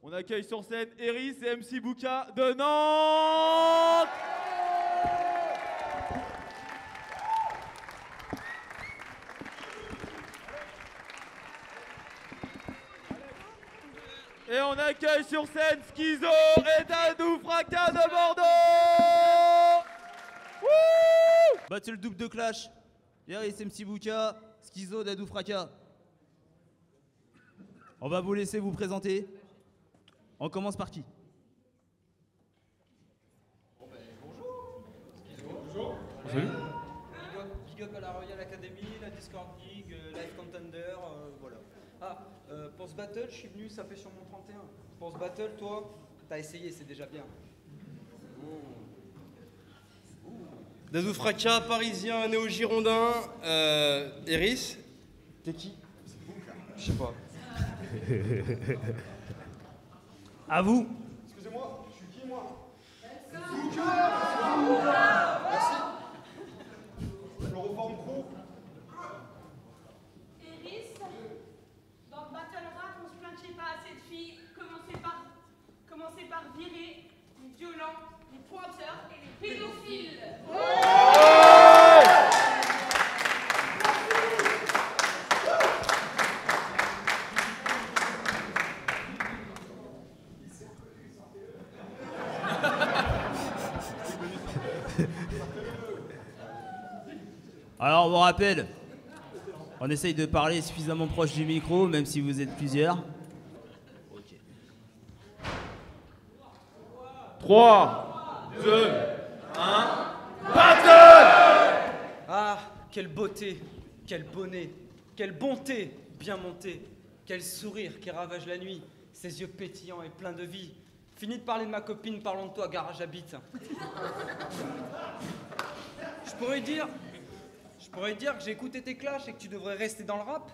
On accueille sur scène Eris et MC Bouka de Nantes. Et on accueille sur scène Schizo et Dadou Fracas de Bordeaux. Wouh! Battle double de clash. Eris, MC Bouka, Schizo, Dadou Fracas. On va vous laisser vous présenter. On commence par qui? Bonjour. Big up à la Royal Academy, la Discord League, Live Contender, voilà. Pour ce battle, je suis venu, ça fait sur mon 31. Pour ce battle, toi, t'as essayé, c'est déjà bien. Dadou Fracas, parisien, néo-girondin, Eris. T'es qui? Je sais pas. À vous. Excusez-moi, je suis qui moi? Merci. Chloroforme Crew. Eris, dans le Battle Rap, on se plaint qu'il n'y ait pas assez de filles. Commencez par virer les violents, les pointeurs et les pédophiles. Alors on vous rappelle, on essaye de parler suffisamment proche du micro, même si vous êtes plusieurs. 3, 2, 1, battle! Ah, quelle beauté, quel bonnet, quelle bonté, bien monté, quel sourire qui ravage la nuit, ses yeux pétillants et pleins de vie. Fini de parler de ma copine, parlons de toi, garage habite. Je pourrais dire que j'ai écouté tes clashs et que tu devrais rester dans le rap,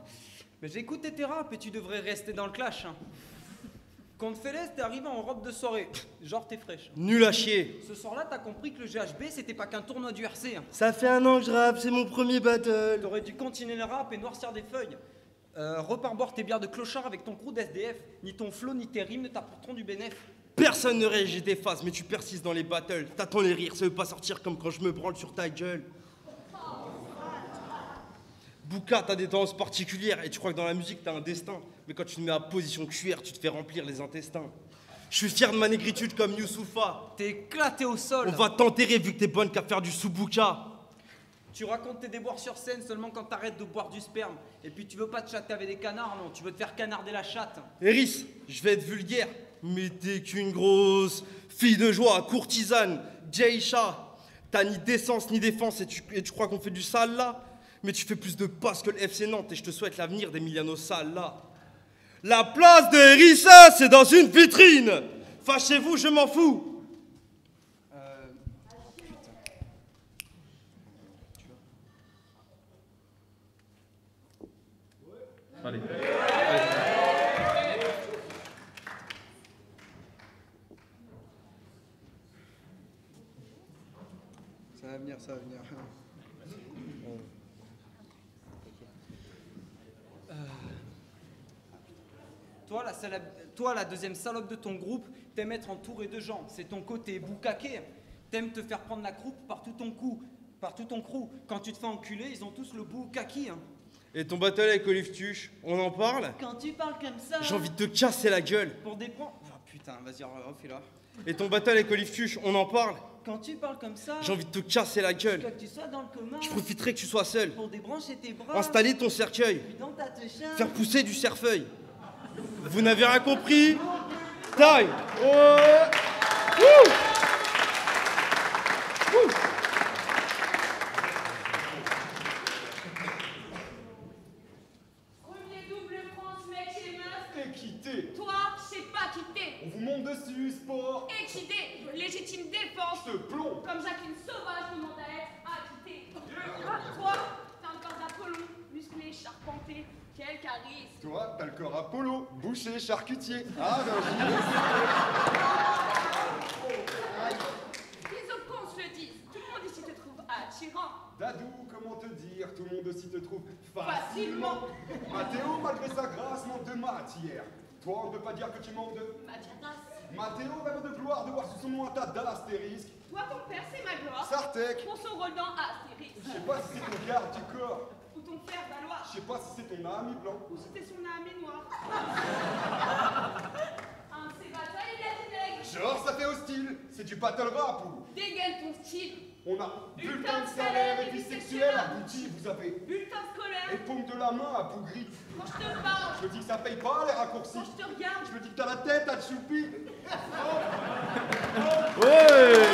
mais j'ai écouté tes raps et tu devrais rester dans le clash. Quand Félès, t'es arrivé en robe de soirée, genre t'es fraîche. Nul à chier. Ce soir-là, t'as compris que le GHB, c'était pas qu'un tournoi du RC. Ça fait 1 an que je rappe, c'est mon premier battle. T'aurais dû continuer le rap et noircir des feuilles. Repars boire tes bières de clochard avec ton crew d'SDF. Ni ton flow ni tes rimes ne t'apporteront du bénéf. Personne ne réagit des faces, mais tu persistes dans les battles. T'attends les rires, ça veut pas sortir comme quand je me branle sur ta gueule. Bouka, t'as des tendances particulières et tu crois que dans la musique t'as un destin. Mais quand tu te mets à position cuillère, tu te fais remplir les intestins. Je suis fier de ma négritude comme Youssoufa. T'es éclaté au sol. On va t'enterrer vu que t'es bonne qu'à faire du sous-bouka. Tu racontes tes déboires sur scène seulement quand t'arrêtes de boire du sperme. Et puis tu veux pas te chatter avec des canards, non, tu veux te faire canarder la chatte. Eris, je vais être vulgaire, mais t'es qu'une grosse fille de joie, courtisane, geisha. T'as ni décence ni défense et tu crois qu'on fait du sale là? Mais tu fais plus de passes que le FC Nantes et je te souhaite l'avenir d'Emiliano Sala. La place de Erissa, c'est dans une vitrine. Fâchez-vous, je m'en fous. Allez. Ça va venir, ça va venir. Toi, la deuxième salope de ton groupe, t'aimes être entouré de gens. C'est ton côté boucaqué. T'aimes te faire prendre la croupe par tout ton crew. Quand tu te fais enculer, ils ont tous le bout kaki. Et ton battle avec Olive Tuche, on en parle? Quand tu parles comme ça. J'ai envie de te casser la gueule. Pour des points. Oh putain, vas-y, refais-la. Et ton battle avec Olive Tuche, on en parle? Quand tu parles comme ça. J'ai envie de te casser la gueule. Que tu sois dans le coma. Je profiterai que tu sois seul. Pour débrancher tes bras. Installer ton cercueil. Puis dans ta techa. Faire pousser du cerfeuil. Vous n'avez rien compris? Taille. Ouais. Wouh. Wouh. Premier double France, mec et meuf. Équité. Toi, je sais pas quitter. On vous monte dessus, sport. Équité, légitime défense. Je te plombe. Comme Jacqueline Sauvage demande à être acquittée. Toi, t'as un corps d'Apollon, musclé, charpenté. Quel charisme. Toi, t'as le corps Apollo, boucher, charcutier. Ah, ben, Les autres cons se le disent. Tout le monde ici te trouve attirant. Dadou, comment te dire, tout le monde aussi te trouve Facilement. Mathéo, malgré sa grâce, manque de matière. Toi, on ne peut pas dire que tu manques de... Mathias. Mathéo rêve de gloire, de voir sous son nom un tas d'astérisques. Toi, ton père, c'est ma gloire. Sartec. Pour son rôle dans Astérix. Je sais pas si c'est ton garde du corps. Ou ton frère Valois. Je sais pas si c'est ton ami blanc. Ou c'était son âme noire. Un de ces batailles, il a du nègre. Genre, ça fait hostile. C'est du battle rap ou... Dégaine ton style. On a bulletin de salaire et vie sexuelle abouti, vous avez... Bulletin scolaire. Et paume de la main appauvrie. Quand je te parle. Je me dis que ça paye pas les raccourcis. Quand je te regarde. Je me dis que t'as la tête à choupi. Ouais.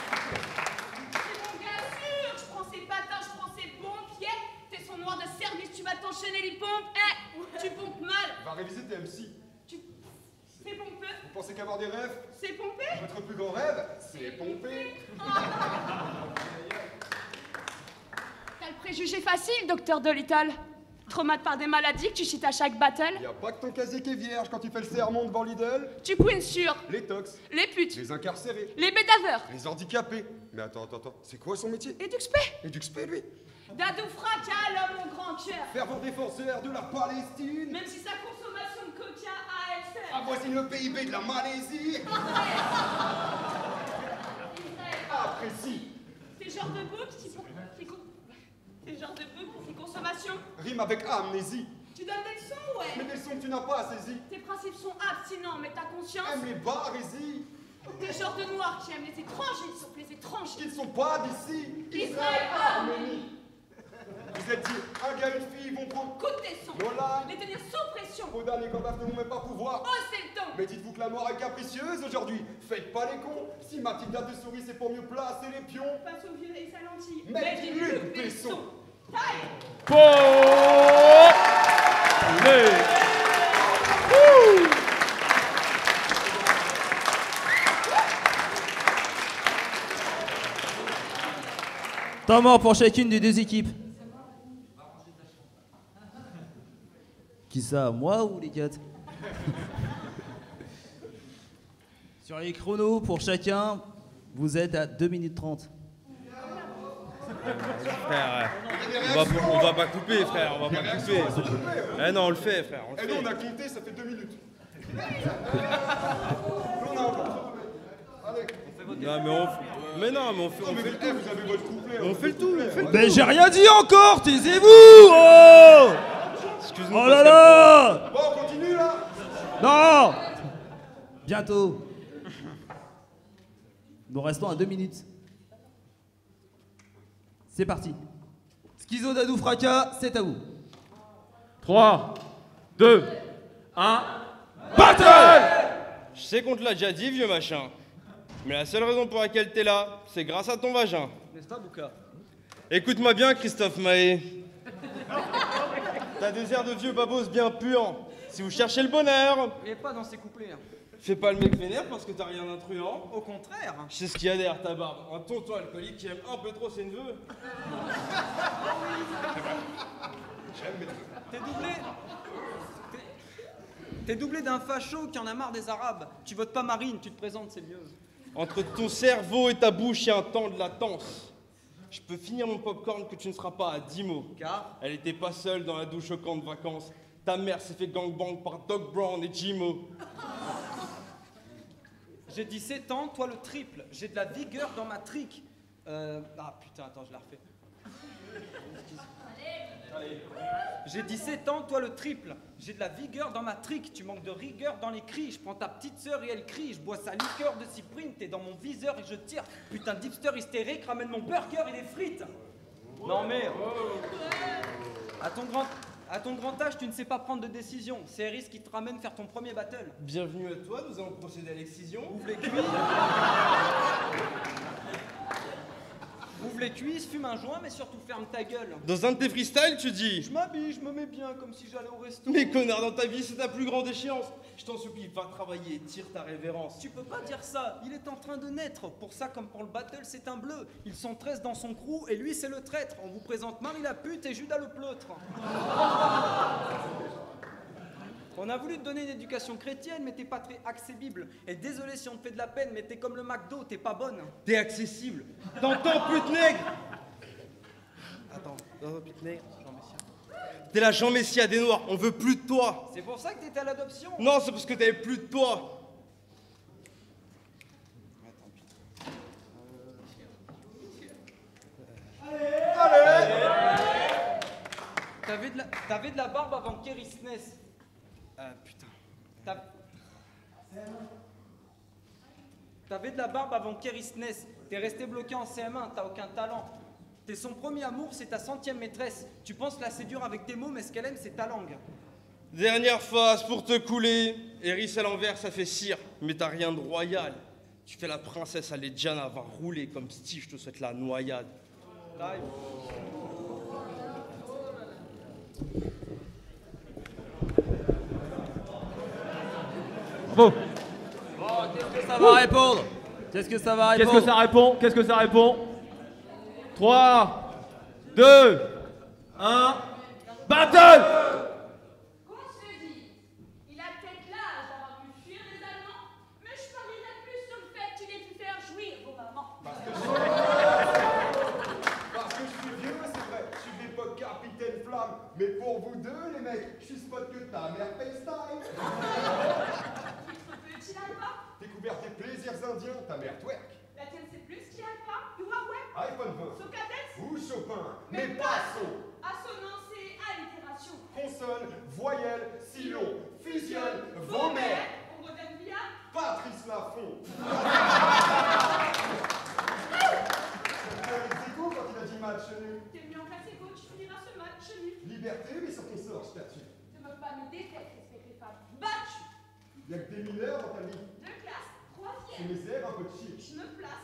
C'est mon gars sûr. Je prends ses patins, je prends ses pompes. Yeah. T'es son noir de service, tu vas t'enchaîner les pompes. Eh, tu pompes mal. Va réviser tes MC. C'est pompeux. Vous pensez qu'avoir des rêves, C'est pompé. votre plus grand rêve, c'est pomper. T'as le préjugé facile, docteur Dolittle. Traumate par des maladies que tu chites à chaque battle. Y a pas que ton casier qui est vierge quand tu fais le sermon devant Lidl. Tu queens sur Les tox, les putes, les incarcérés, les bédaveurs. les handicapés. Mais attends, c'est quoi son métier? Et d'Uxpé. Et du XP, lui. Dadou Fracas, l'homme au grand cœur. Fervent défenseur de la Palestine. Même si sa consommation de coca a elle seule. Avoisine le PIB de la Malaisie. Apprécie. T'es genre de bouc T'es genre de bouc pour tes consommations. Rime avec amnésie. Tu donnes des leçons, Mais ouais. des sons que tu n'as pas saisi. Tes principes sont abstinents, mais ta conscience. Aime les barésies. T'es genre de noir qui aime les étrangers, sauf les étrangers. Qui ne sont pas d'ici. Israël, Arménie. Vous êtes dit, un gars et une fille vont prendre Coup de tesson. Lola. Les tenir sous pression. Vos damnés combats ne vont même pas pouvoir. Oh, c'est le temps. Mais dites-vous que la mort est capricieuse aujourd'hui. Faites pas les cons. Si Mathilda te sourit, c'est pour mieux placer les pions. Face au vieux et sa lentille. Mais dis-lui, Besson. Taille. Temps mort pour chacune des deux équipes. Qui ça, moi ou les quatre? Sur les chronos, pour chacun, vous êtes à 2 minutes 30. Frère, on va pas couper, frère, on va pas couper. Eh non, on le fait, frère, on le Et nous, fait. on a compté, ça fait 2 minutes. Nous, on a encore. Allez. Non, mais non, mais on fait Non, mais le vous tout. avez votre couplet. On fait le tout, on fait le tout. Mais j'ai rien dit encore, taisez-vous! Oh, Excuse-nous. oh là là! Bon, on continue là. Non! Bientôt. Nous restons à 2 minutes. C'est parti. Schizo Dadou Fracas, c'est à vous. 3, 2, 1. Battle! Je sais qu'on te l'a déjà dit, vieux machin. Mais la seule raison pour laquelle t'es là, c'est grâce à ton vagin. N'est-ce pas, Bouka? Écoute-moi bien, Christophe Mahé. T'as des airs de vieux babos bien puants. Si vous cherchez le bonheur, Il est pas dans ses couplets. Hein. fais pas le mec vénère parce que t'as rien d'intrusant. Au contraire. Je sais ce qu'il y a derrière ta barbe. Un tonton alcoolique qui aime un peu trop ses neveux. T'es doublé. T'es doublé d'un facho qui en a marre des Arabes. Tu votes pas Marine, tu te présentes, c'est mieux. Entre ton cerveau et ta bouche, il y a un temps de latence. Je peux finir mon popcorn que tu ne seras pas à 10 mots. Car Elle était pas seule dans la douche au camp de vacances. Ta mère s'est fait gangbang par Doc Brown et Jimo. j'ai 17 ans, toi le triple. J'ai de la vigueur dans ma trique. Ah putain, attends, je la refais. J'ai 17 ans, toi le triple. J'ai de la vigueur dans ma trique. Tu manques de rigueur dans les cris. Je prends ta petite sœur et elle crie. Je bois sa liqueur de cyprine. T'es dans mon viseur et je tire. Putain d'hipster hystérique, ramène mon burger et les frites. Non mais... À ton grand âge, tu ne sais pas prendre de décision. C'est Eris qui te ramène faire ton premier battle. Bienvenue à toi, nous allons procéder à l'excision. Ouvre les cuisses. Ouvre les cuisses, fume un joint, mais surtout ferme ta gueule. Dans un de tes freestyles, tu dis: Je m'habille, je me mets bien, comme si j'allais au resto. mais connard, dans ta vie, c'est ta plus grande échéance. Je t'en supplie, va travailler et tire ta révérence. Tu peux pas dire ça, il est en train de naître. Pour ça, comme pour le battle, c'est un bleu. Ils sont 13 dans son crew et lui, c'est le traître. On vous présente Marie la pute et Judas le pleutre. On a voulu te donner une éducation chrétienne, mais t'es pas très accessible. Et désolé si on te fait de la peine, mais t'es comme le McDo, t'es pas bonne. T'es accessible. T'entends, pute nègre? Attends, pique-nez, Jean Messia. T'es la Jean Messia des Noirs, on veut plus de toi. C'est pour ça que t'étais à l'adoption. Non, c'est parce que t'avais plus de toi. T'avais de la barbe avant Kerry Sness. Putain. T'avais de la barbe avant Kerry Sness. T'es resté bloqué en CM1, t'as aucun talent. T'es son premier amour, c'est ta 100e maîtresse. Tu penses la séduire avec tes mots, mais ce qu'elle aime, c'est ta langue. Dernière phase pour te couler. Héris à l'envers, ça fait cire, mais t'as rien de royal. Tu fais la princesse Alejana, va rouler comme Steve, je te souhaite la noyade. Taille. Bon, qu'est-ce que ça va répondre? Qu'est-ce que ça va répondre? Qu'est-ce que ça répond? Qu'est-ce que ça répond? 3, 2, 1, battle! Qu'on se dit, il a peut-être l'âge d'avoir pu fuir les Allemands, mais je parierais plus sur le fait qu'il ait pu faire jouir vos mamans. Parce que je suis vieux, c'est vrai. Je suis de l'époque Capitaine Flamme. Mais pour vous deux, les mecs, je suis spot que ta mère FaceTime. Petit alpha, Découvert des plaisirs indiens, ta mère twerk. la tienne c'est plus qu'alpha, Huawei, iPhone 20. Socrates, Ou Chopin. Mais pas son. assonance et allitération. Consonne, voyelle, sillon, fusionne, vos mères. On redonne via, Patrice Laffont. Zico quand il a dit match nul. t'es mis en classe égo, tu finiras ce match nu. Liberté, mais sur ton sort, je t'attire. Te moque pas, mais déteste respecte les femmes. Battu, Y'a que des mineurs dans ta vie. de classe, C'est troisième. mes airs un peu cheap. Je me place,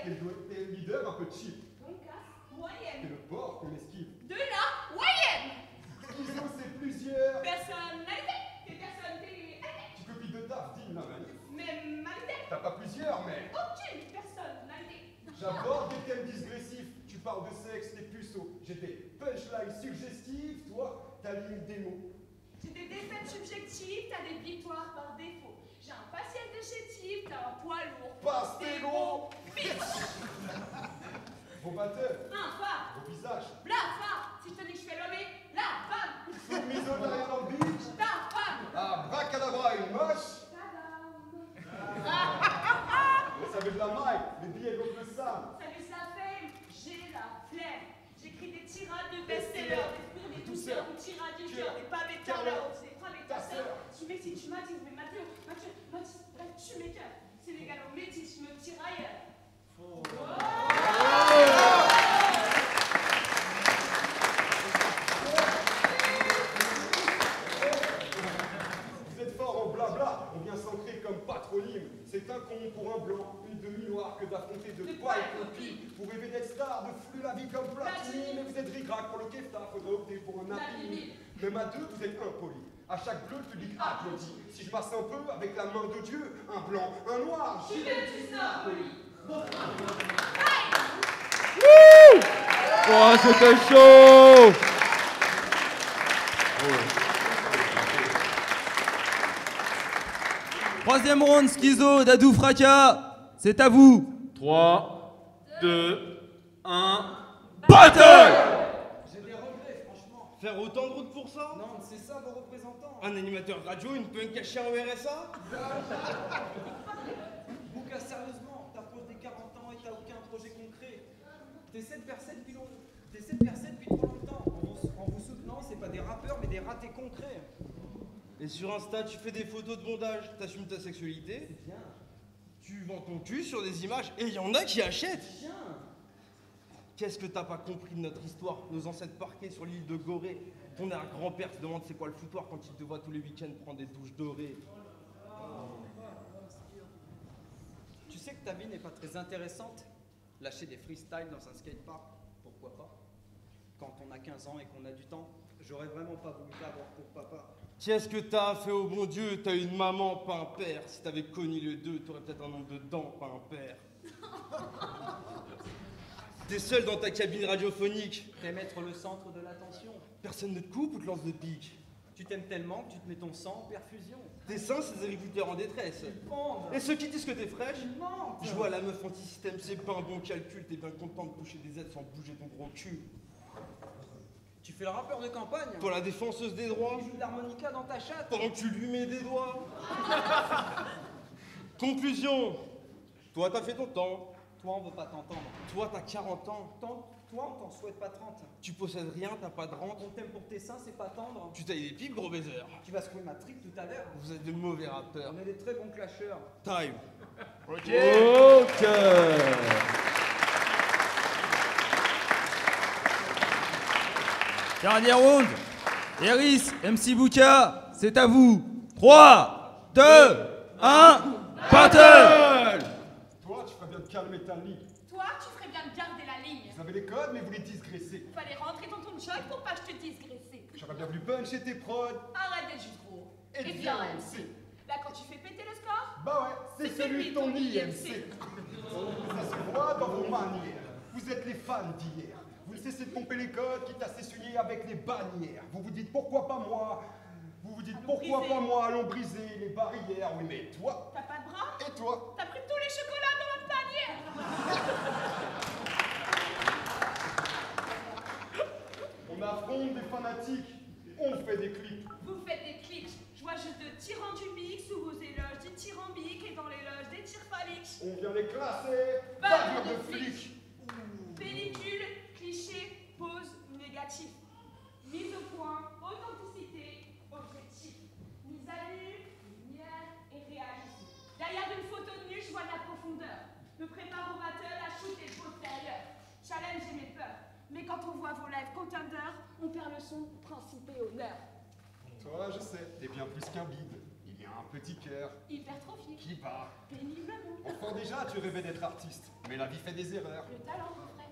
T'es doyenne. le leader un peu cheap. Donc classe, T'es moyenne. le porc qu'on esquive. De la moyenne. Schizo, c'est plusieurs. Personnalité, t'es personnalité. Tu copies de taf, dis la manif. Même maltais, T'as pas plusieurs, mais. aucune personnalité. J'aborde des thèmes digressifs. Tu parles de sexe, t'es puceau. J'ai des punchlines suggestives, toi, t'as ligne des mots. J'ai des défaites subjectives, t'as des victoires par défaut. J'ai un faciès de chétif, t'as un poids lourd. Passe tes gros. Vos batteurs, Un phare, vos visages. blafard. Si je te dis que je fais l'homme, la femme. Soumise au derrière dans le beach. Ta femme. Abracadabra, une moche. Tadam. Vous savez de la maille, les billets gonflent le sable. Salut sa fame, j'ai la flemme. J'écris des tirades de best-sellers, des spurs, des douceurs, des tirades du cœur, des pavés de carleur, des phrases avec ta sœur. Tu m'excites, tu m'attises, mais Mathieu, tu m'écœures. Sénégalo métis, je me tire ailleurs. Vous êtes fort en blabla, on vient s'ancrer comme patronyme. C'est un con pour un blanc, une demi-noire que d'affronter de pas et copie. Pour rêver d'être star, de flux la vie comme Platini. Mais vous êtes rigrac pour le kefta, faudrait opter pour un appi. Même à deux, vous êtes impolis. À chaque bleu, le public applaudit. Si je masse un peu, avec la main de Dieu, un blanc, un noir, Juventus Napoli. Oh, c'était chaud! Troisième round, Schizo, Dadou Fracas, c'est à vous. 3, 2, 1, battle! J'ai des regrets, franchement. Faire autant de route pour ça? Non, c'est ça vos représentants. Un animateur radio, une punk cachée en RSA? Bouka, sérieusement, t'approches des 40 ans et t'as aucun projet concret. T'essaies de percer depuis trop longtemps. En vous soutenant, c'est pas des rappeurs, mais des ratés concrets. Et sur Insta, tu fais des photos de bondage, t'assumes ta sexualité, C'est bien. tu vends ton cul sur des images, et il y en a qui achètent. Bien. Qu'est-ce que t'as pas compris de notre histoire? Nos ancêtres parqués sur l'île de Gorée. Ton arrière-grand-père te demande c'est quoi le foutoir quand il te voit tous les week-ends prendre des douches dorées. Tu sais que ta vie n'est pas très intéressante? Lâcher des freestyles dans un skatepark, pourquoi pas? Quand on a 15 ans et qu'on a du temps, j'aurais vraiment pas voulu t'avoir pour papa. Qu'est-ce que t'as fait au bon Dieu? T'as une maman, pas un père. Si t'avais connu les deux, t'aurais peut-être un nombre de dents, pas un père. T'es seul dans ta cabine radiophonique. T'aimes être le centre de l'attention. Personne ne te coupe ou te lance de pique. Tu t'aimes tellement que tu te mets ton sang en perfusion. Tes seins, c'est des agriculteurs en détresse. Pendre. Et ceux qui disent que t'es fraîche, Tu mentes. je vois la meuf anti-système, c'est pas un bon calcul. T'es bien content de toucher des aides sans bouger ton gros cul. Tu fais le rappeur de campagne. Toi, la défenseuse des droits. Tu joues de l'harmonica dans ta chatte. Pendant que tu lui mets des doigts. Conclusion. Toi, t'as fait ton temps. Toi, on veut pas t'entendre. Toi, t'as 40 ans. Toi, on t'en souhaite pas 30. Tu possèdes rien, t'as pas de rente. On t'aime pour tes seins, c'est pas tendre. Tu tailles des pipes, gros baiser. Tu vas secouer ma trique tout à l'heure. Vous êtes de mauvais rappeurs. On est des très bons clasheurs. Time. Ok. Dernier round. Eris, MC Bouka, c'est à vous. 3, 2, 1, battle! Toi, tu ferais bien de calmer ta ligne. Toi, tu ferais bien de garder la ligne. Vous avez les codes, mais vous les disgraissez. Fallait rentrer dans ton choc pour pas que je te dise graisser. J'aurais bien voulu puncher tes prods. Arrête d'être juste gros. Et viens, viens, MC. Là, quand tu fais péter le score, Bah ouais, c'est celui de ton IMC. Ça se voit dans vos manières. Vous êtes les fans d'hier. Vous ne cessez de pomper les codes, quitte à s'essuyer avec les bannières. Vous vous dites pourquoi pas moi. Vous vous dites pourquoi pas moi, allons briser les barrières. Oui, mais toi, t'as pas de bras, et toi, t'as pris tous les chocolats dans ma panière. on affronte des fanatiques, on fait des clips. Vous faites des clics. Je vois juste de tyrans du mix sous vos éloges dithyrambiques et dans l'éloge des tirs phalliques. On vient les classer, Bavure bavure de de flics. Pellicule, cliché, pose, négatif. Mise au point, authenticité, objectif. Mise à nu, lumière et réalisme. Derrière une photo de nu, je vois de la profondeur. Me prépare au battle à shooter le poster ailleurs. Challenge et mes peurs. Mais quand on voit vos live contenders, on perd le son, principe et honneur. Toi, je sais, t'es bien plus qu'un bide. Il y a un petit cœur Hypertrophique, qui bat. péniblement. Enfant déjà, tu rêvais d'être artiste, mais la vie fait des erreurs. Le talent, mon frère.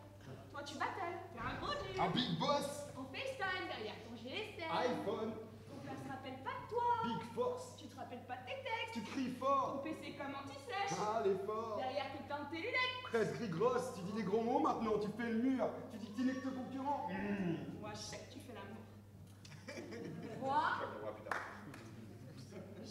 Toi, tu battles, t'es un gros dur. Un big boss, On FaceTime derrière ton GSM. iPhone, Ton père se rappelle pas de toi. big force. Tu te rappelles pas de tes textes. Tu cries Ton fort. PC comme anti-sèche. Ah, l'effort. Derrière tes teintes tes lunettes. Presse gris grosse, tu dis des gros mots maintenant, tu fais le mur. Tu dis que tu n'es que ton concurrent. Moi, je sais que tu fais l'amour. Moi,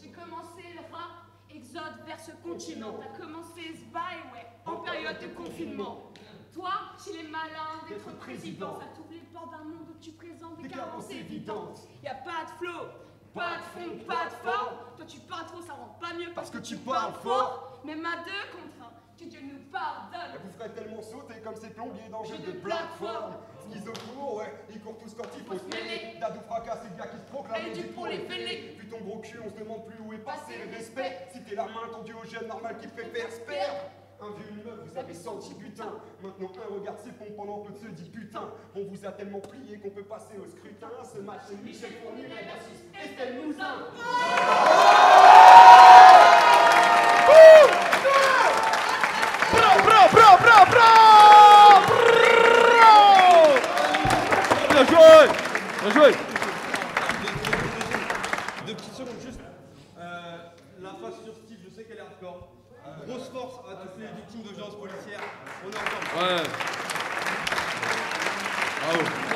j'ai commencé le rap exode vers ce continent. T'as commencé ce bail, ouais, en période de confinement. Toi, chez les malins, d'être président, ça t'ouvre les portes d'un monde où tu présentes des carences évidentes. Y a pas de flow, pas de fond, pas de forme. Toi, tu parles trop, ça rend pas mieux parce que tu parles fort. Même à 2 contre 1, que Dieu nous pardonne. Vous ferez tellement sauter comme ces plombiers dans le jeu Jeu de de plateforme. Schizo court, ouais, ils courent tous quand il faut se mêler. Dadou fracas, c'est le gars qui se proclame. Allez, du pour les fêlés. Puis ton gros cul, on se demande plus où est passé le respect. Si t'es la main tendue au jeune normal qui préfère se perdre. Un vieux, une meuf, vous avez senti putain. Maintenant un regarde ses pompes pendant que l'autre se dit putain. On vous a tellement plié qu'on peut passer au scrutin. Ce match c'est Michel Fournier versus Estelle Mouzin. Bien joué! Bien joué! 2 petites secondes juste. La face sur Steve, je sais qu'elle est hardcore. Grosse force à toutes les victimes de violences policières. On est ensemble. Ouais. Bravo.